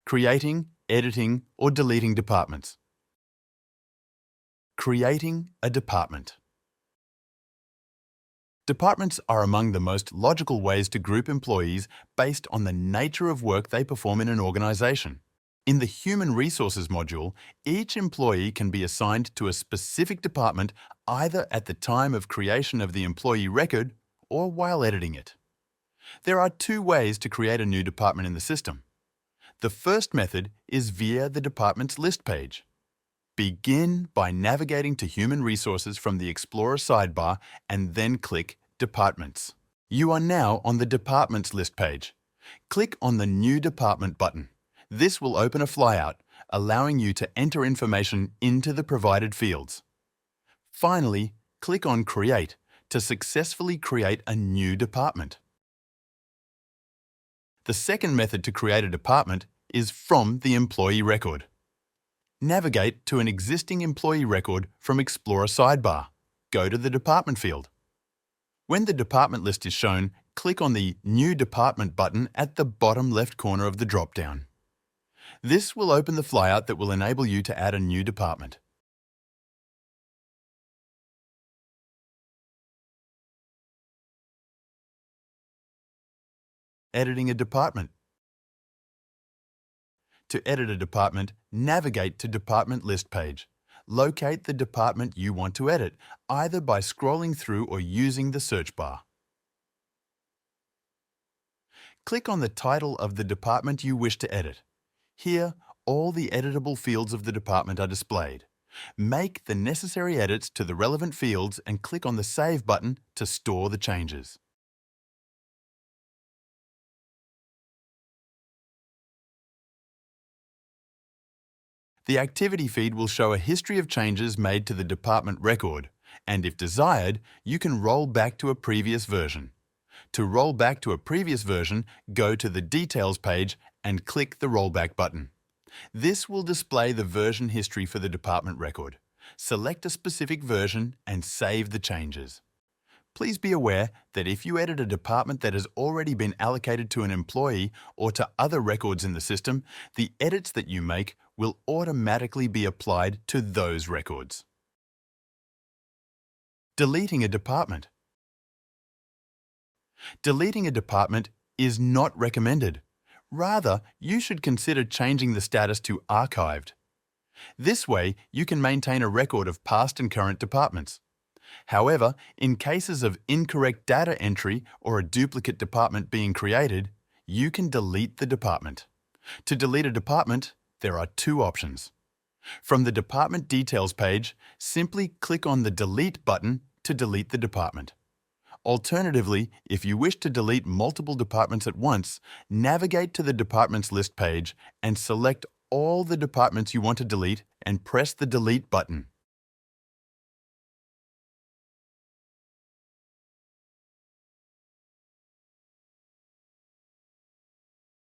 Creating, editing, or deleting departments. Creating a department. Departments are among the most logical ways to group employees based on the nature of work they perform in an organization. In the Human Resources module, each employee can be assigned to a specific department either at the time of creation of the employee record or while editing it. There are two ways to create a new department in the system. The first method is via the department's list page. Begin by navigating to Human Resources from the Explorer sidebar and then click Departments. You are now on the Departments list page. Click on the New Department button. This will open a flyout, allowing you to enter information into the provided fields. Finally, click on Create to successfully create a new department. The second method to create a department is from the employee record. Navigate to an existing employee record from Explorer sidebar. Go to the Department field. When the department list is shown, click on the New Department button at the bottom left corner of the drop-down. This will open the flyout that will enable you to add a new department. Editing a department. To edit a department, navigate to Department List page. Locate the department you want to edit, either by scrolling through or using the search bar. Click on the title of the department you wish to edit. Here, all the editable fields of the department are displayed. Make the necessary edits to the relevant fields and click on the Save button to store the changes. The activity feed will show a history of changes made to the department record, and if desired, you can roll back to a previous version. To roll back to a previous version, go to the Details page and click the Rollback button. This will display the version history for the department record. Select a specific version and save the changes. Please be aware that if you edit a department that has already been allocated to an employee or to other records in the system, the edits that you make will automatically be applied to those records. Deleting a department. Deleting a department is not recommended. Rather, you should consider changing the status to Archived. This way, you can maintain a record of past and current departments. However, in cases of incorrect data entry or a duplicate department being created, you can delete the department. To delete a department, there are two options. From the Department Details page, simply click on the Delete button to delete the department. Alternatively, if you wish to delete multiple departments at once, navigate to the Departments list page and select all the departments you want to delete and press the Delete button.